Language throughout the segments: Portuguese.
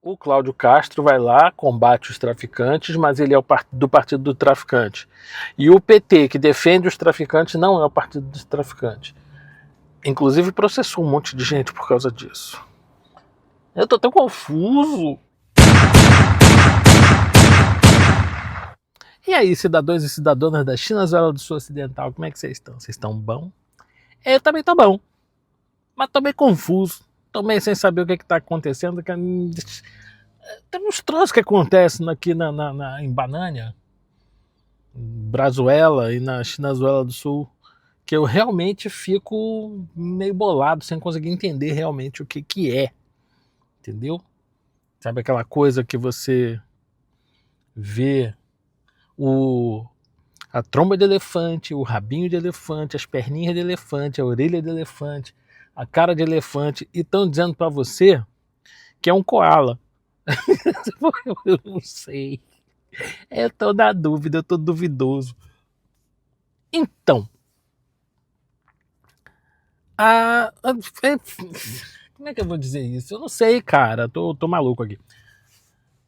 O Cláudio Castro vai lá, combate os traficantes, mas ele é do partido do traficante. E o PT, que defende os traficantes, não é o partido dos traficantes. Inclusive processou um monte de gente por causa disso. Eu tô tão confuso. E aí, cidadãos e cidadãs da China do Sul Ocidental, como é que vocês estão? Vocês estão bom? Eu também tô bom. Mas tô meio confuso. Tô meio sem saber o que tá acontecendo. Tem uns troços que acontecem aqui em Banânia, Brazuela e na Chinazuela do Sul, que eu realmente fico meio bolado, sem conseguir entender realmente o que é. Entendeu? Sabe aquela coisa que você vê a tromba de elefante, o rabinho de elefante, as perninhas de elefante, a orelha de elefante, a cara de elefante, e estão dizendo para você que é um koala. Eu não sei. Eu tô na dúvida, eu tô duvidoso. Então, como é que eu vou dizer isso? Eu não sei, cara. Tô maluco aqui.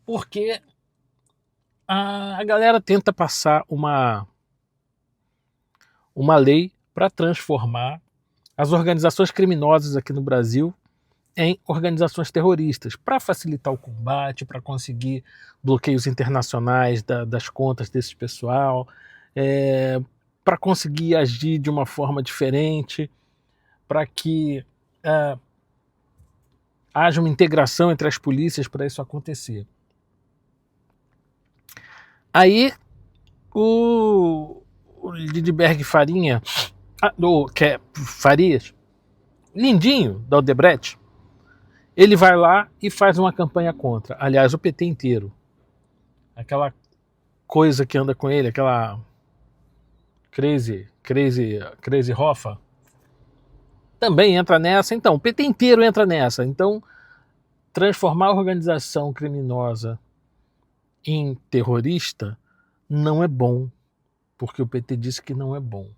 Porque a galera tenta passar uma lei para transformar as organizações criminosas aqui no Brasil em organizações terroristas, para facilitar o combate, para conseguir bloqueios internacionais das contas desse pessoal, para conseguir agir de uma forma diferente, para que haja uma integração entre as polícias para isso acontecer. Aí o Lindbergh Farinha, Farias, lindinho, da Odebrecht, ele vai lá e faz uma campanha contra. Aliás, o PT inteiro. Aquela coisa que anda com ele, aquela Crazy Hoffa, também entra nessa. Então, o PT inteiro entra nessa. Então, transformar a organização criminosa em terrorista não é bom, porque o PT disse que não é bom.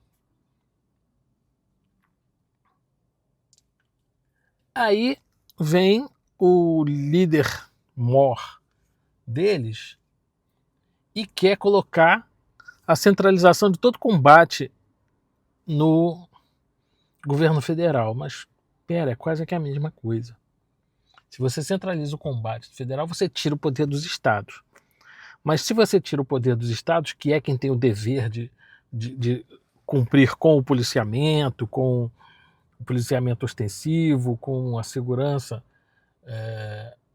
Aí vem o líder mor deles e quer colocar a centralização de todo combate no governo federal. Mas, é quase que a mesma coisa. Se você centraliza o combate federal, você tira o poder dos estados. Mas se você tira o poder dos estados, que é quem tem o dever de cumprir com o policiamento ostensivo, com a segurança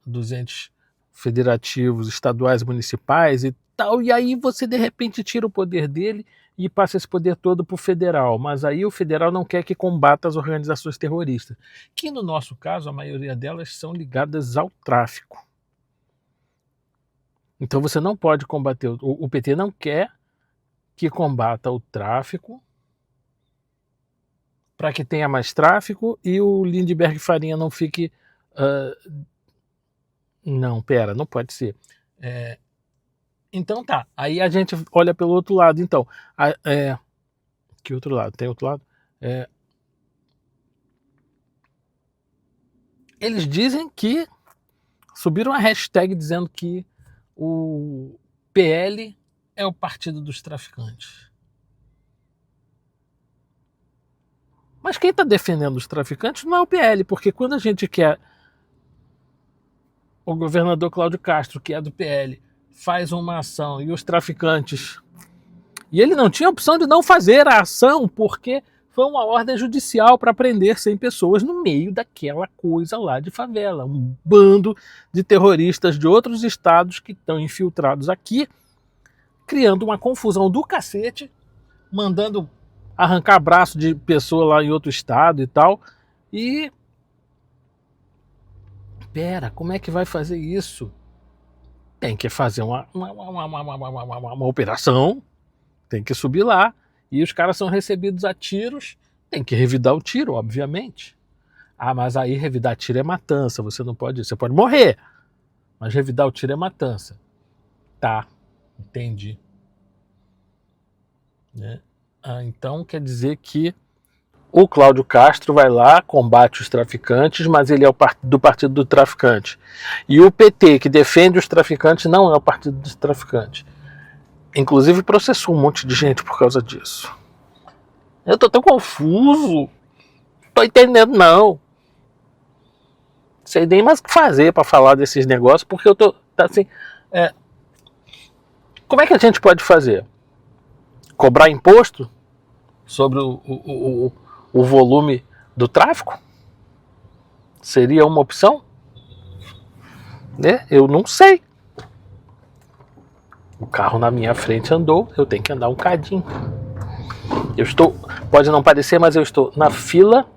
dos entes federativos, estaduais e municipais e tal, e aí você de repente tira o poder dele e passa esse poder todo para o federal, mas aí o federal não quer que combata as organizações terroristas, que no nosso caso a maioria delas são ligadas ao tráfico. Então você não pode combater, o PT não quer que combata o tráfico para que tenha mais tráfico e o Lindbergh Farinha não fique... não pode ser. Então tá, aí a gente olha pelo outro lado, então. Que outro lado? Tem outro lado? Eles dizem que subiram a hashtag dizendo que o PL é o partido dos traficantes. Mas quem está defendendo os traficantes não é o PL, porque quando a gente quer o governador Cláudio Castro, que é do PL, faz uma ação e os traficantes... E ele não tinha opção de não fazer a ação, porque foi uma ordem judicial para prender 100 pessoas no meio daquela coisa lá de favela. Um bando de terroristas de outros estados que estão infiltrados aqui, criando uma confusão do cacete, mandando arrancar braço de pessoa lá em outro estado e tal. E... como é que vai fazer isso? Tem que fazer uma operação, tem que subir lá, e os caras são recebidos a tiros, tem que revidar o tiro, obviamente. Mas aí revidar tiro é matança, você pode morrer, mas revidar o tiro é matança. Tá, entendi. Né? Então quer dizer que O Cláudio Castro vai lá, combate os traficantes, mas ele é do partido do traficante. E o PT, que defende os traficantes, não é o partido dos traficantes. Inclusive processou um monte de gente por causa disso. Eu tô tão confuso. Tô entendendo não. Sei nem mais o que fazer para falar desses negócios, porque eu tô assim... Como é que a gente pode fazer? Cobrar imposto sobre o volume do tráfico? Seria uma opção? Né? Eu não sei. O carro na minha frente andou, eu tenho que andar um cadinho. Pode não parecer, mas eu estou na fila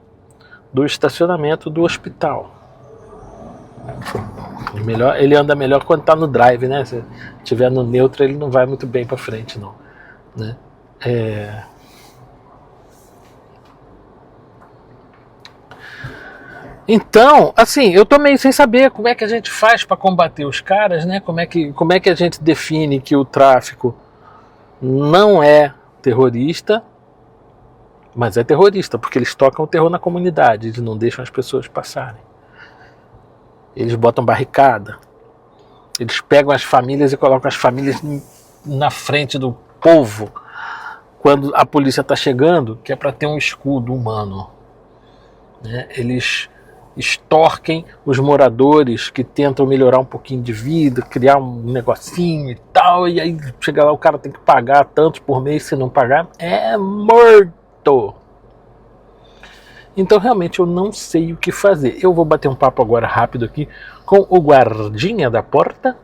do estacionamento do hospital. Ele anda melhor quando está no drive, né? Se estiver no neutro, ele não vai muito bem para frente, não. Né? Então, assim, eu tô meio sem saber como é que a gente faz para combater os caras, né? Como é que a gente define que o tráfico não é terrorista, mas é terrorista, porque eles tocam o terror na comunidade, eles não deixam as pessoas passarem. Eles botam barricada, eles pegam as famílias e colocam as famílias na frente do povo quando a polícia está chegando, que é para ter um escudo humano. Né? Eles extorquem os moradores que tentam melhorar um pouquinho de vida, criar um negocinho e tal, e aí chega lá, o cara tem que pagar tantos por mês, se não pagar, é morto. Então realmente eu não sei o que fazer. Eu vou bater um papo agora rápido aqui com o guardinha da porta.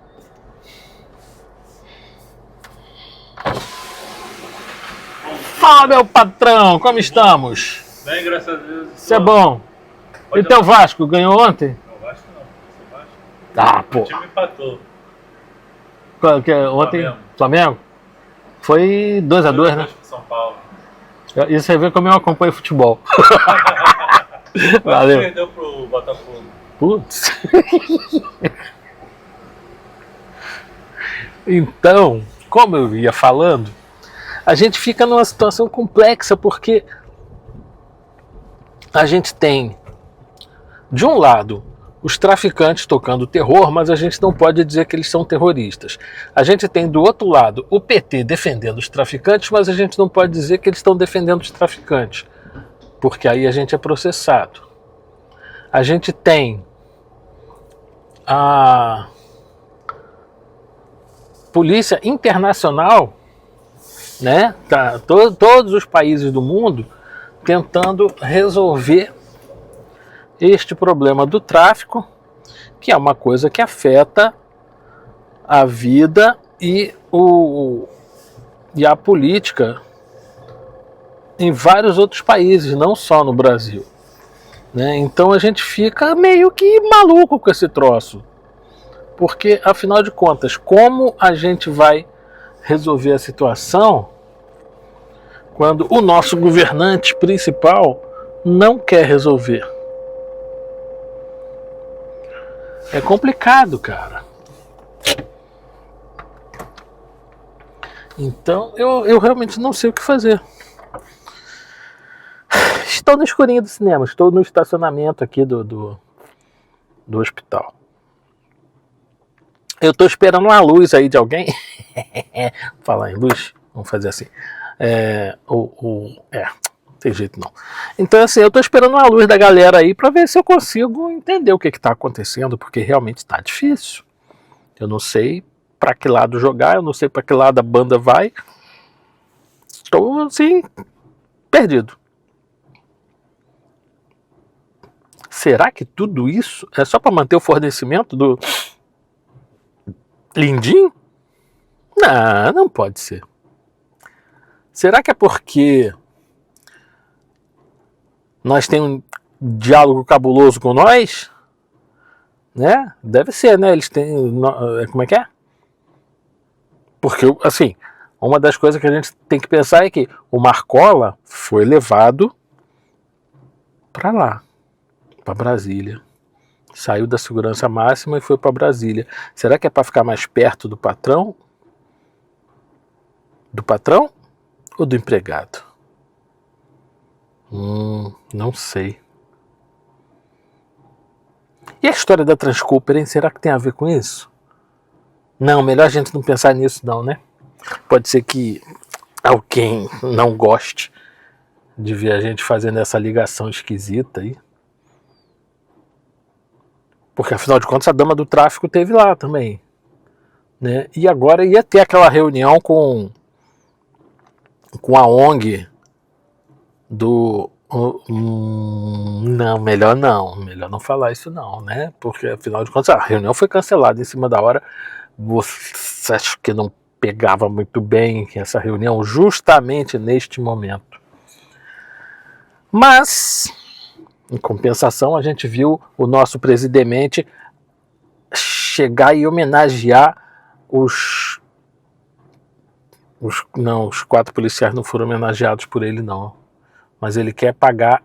Fala, meu patrão, como estamos? Bem, graças a Deus. Isso é bom. E teu Vasco, ganhou ontem? Não, Vasco não. Sou Vasco. Ah, pô. O time empatou. Ontem, Flamengo? Foi 2-2, né? São Paulo. Isso aí vê como eu acompanho futebol. Valeu. Perdeu pro Botafogo. Putz. Então, como eu ia falando, a gente fica numa situação complexa, porque a gente tem, de um lado, os traficantes tocando terror, mas a gente não pode dizer que eles são terroristas. A gente tem do outro lado o PT defendendo os traficantes, mas a gente não pode dizer que eles estão defendendo os traficantes, porque aí a gente é processado. A gente tem a Polícia Internacional, né? Todos os países do mundo tentando resolver este problema do tráfico, que é uma coisa que afeta a vida e a política em vários outros países, não só no Brasil. Né? Então a gente fica meio que maluco com esse troço. Porque, afinal de contas, como a gente vai resolver a situação quando o nosso governante principal não quer resolver? É complicado, cara. Então, eu realmente não sei o que fazer. Estou no escurinho do cinema, estou no estacionamento aqui do hospital. Eu estou esperando uma luz aí de alguém. Falar em luz, vamos fazer assim. Tem jeito não. Então, assim, eu estou esperando uma luz da galera aí para ver se eu consigo entender o que está acontecendo, porque realmente está difícil. Eu não sei para que lado jogar, eu não sei para que lado a banda vai. Estou, assim, perdido. Será que tudo isso é só para manter o fornecimento do Lindim? Não, não pode ser. Será que é porque nós temos um diálogo cabuloso com nós? Né? Deve ser, né? Eles têm... Como é que é? Porque, assim, uma das coisas que a gente tem que pensar é que o Marcola foi levado para lá, para Brasília. Saiu da segurança máxima e foi para Brasília. Será que é para ficar mais perto do patrão? Do patrão ou do empregado? Não sei. E a história da Transcooper, hein? Será que tem a ver com isso? Não, melhor a gente não pensar nisso não, né? Pode ser que alguém não goste de ver a gente fazendo essa ligação esquisita aí. Porque afinal de contas a dama do tráfico teve lá também, né? E agora ia ter aquela reunião com a ONG do... não, melhor não falar isso não, né? Porque afinal de contas a reunião foi cancelada em cima da hora. Você acha que não pegava muito bem essa reunião justamente neste momento? Mas, em compensação, a gente viu o nosso presidente chegar e homenagear os 4 policiais não foram homenageados por ele não, mas ele quer pagar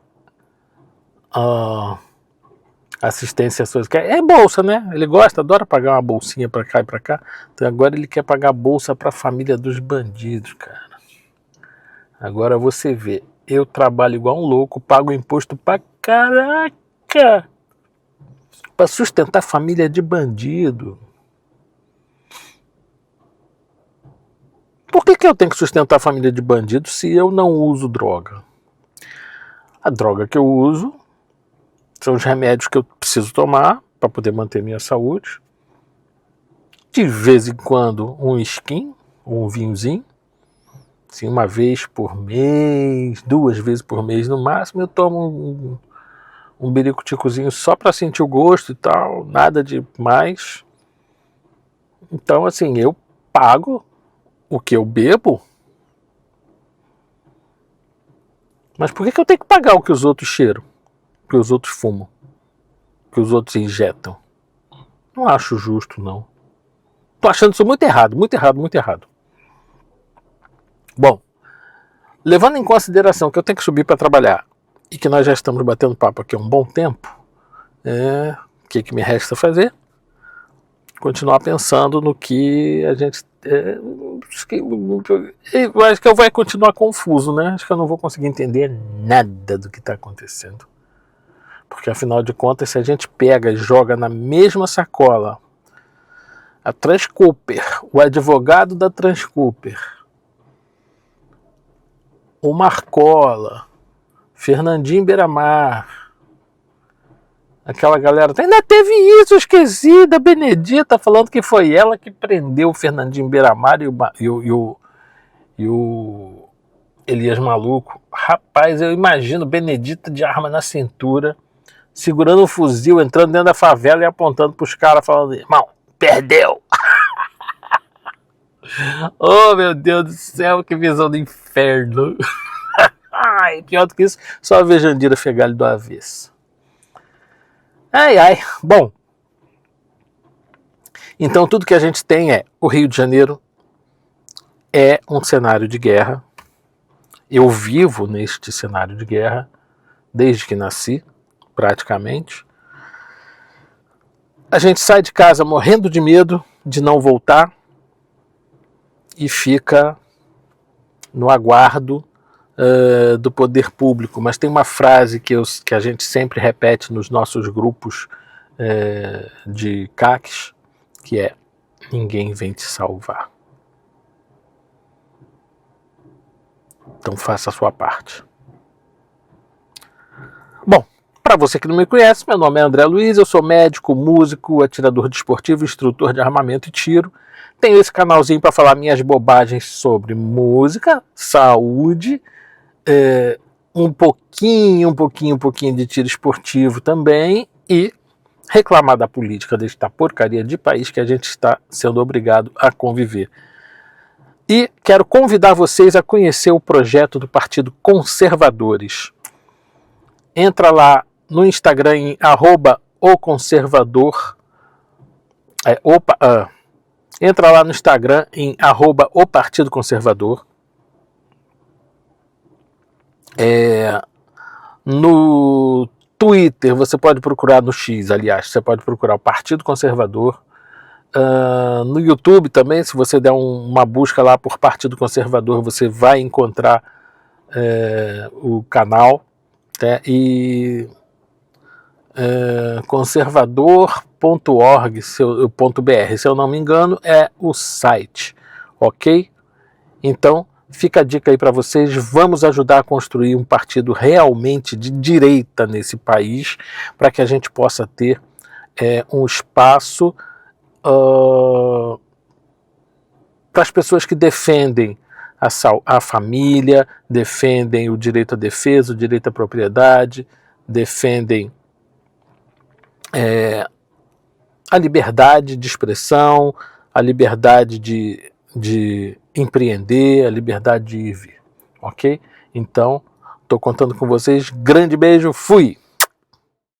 assistência às coisas. É bolsa, né? Ele gosta, adora pagar uma bolsinha pra cá e pra cá. Então agora ele quer pagar bolsa pra família dos bandidos, cara. Agora você vê, eu trabalho igual um louco, pago imposto pra caraca pra sustentar família de bandido. Por que eu tenho que sustentar a família de bandido se eu não uso droga? A droga que eu uso são os remédios que eu preciso tomar para poder manter minha saúde. De vez em quando um skin, um vinhozinho. Assim, uma vez por mês, 2 vezes por mês no máximo, eu tomo um biricuticozinho só para sentir o gosto e tal, nada de mais. Então assim, eu pago o que eu bebo. Mas por que eu tenho que pagar o que os outros cheiram? O que os outros fumam? O que os outros injetam? Não acho justo, não. Tô achando isso muito errado, muito errado, muito errado. Bom, levando em consideração que eu tenho que subir para trabalhar e que nós já estamos batendo papo aqui há um bom tempo, o que me resta fazer? Continuar pensando no que a gente... eu acho que eu vou continuar confuso, né? Acho que eu não vou conseguir entender nada do que está acontecendo. Porque afinal de contas, se a gente pega e joga na mesma sacola a Transcooper, o advogado da Transcooper, o Marcola, Fernandinho Beiramar, aquela galera, ainda teve isso, eu esqueci da Benedita falando que foi ela que prendeu o Fernandinho Beiramar e o Elias Maluco. Rapaz, eu imagino Benedita de arma na cintura, segurando um fuzil, entrando dentro da favela e apontando pros caras, falando: irmão, perdeu! Oh, meu Deus do céu, que visão do inferno! Ai, pior do que isso, só a Vejandira Fegali do avesso. Ai, ai. Bom, então tudo que a gente tem é o Rio de Janeiro é um cenário de guerra. Eu vivo neste cenário de guerra desde que nasci, praticamente. A gente sai de casa morrendo de medo de não voltar e fica no aguardo do poder público. Mas tem uma frase que a gente sempre repete nos nossos grupos de CACs, que é: ninguém vem te salvar. Então faça a sua parte. Bom, para você que não me conhece, meu nome é André Luiz, eu sou médico, músico, atirador desportivo, instrutor de armamento e tiro. Tenho esse canalzinho para falar minhas bobagens sobre música, saúde, um pouquinho de tiro esportivo também, e reclamar da política desta porcaria de país que a gente está sendo obrigado a conviver. E quero convidar vocês a conhecer o projeto do Partido Conservadores. Entra lá no Instagram em @oconservador. Entra lá no Instagram em @opartido conservador. No Twitter, você pode procurar, no X, aliás, você pode procurar o Partido Conservador. No YouTube também, se você der uma busca lá por Partido Conservador, você vai encontrar o canal. Tá? E conservador.org.br, se eu não me engano, é o site, ok? Então, fica a dica aí para vocês, vamos ajudar a construir um partido realmente de direita nesse país, para que a gente possa ter um espaço para as pessoas que defendem a família, defendem o direito à defesa, o direito à propriedade, defendem a liberdade de expressão, a liberdade de empreender, a liberdade de ir e vir, ok? Então, estou contando com vocês. Grande beijo, fui!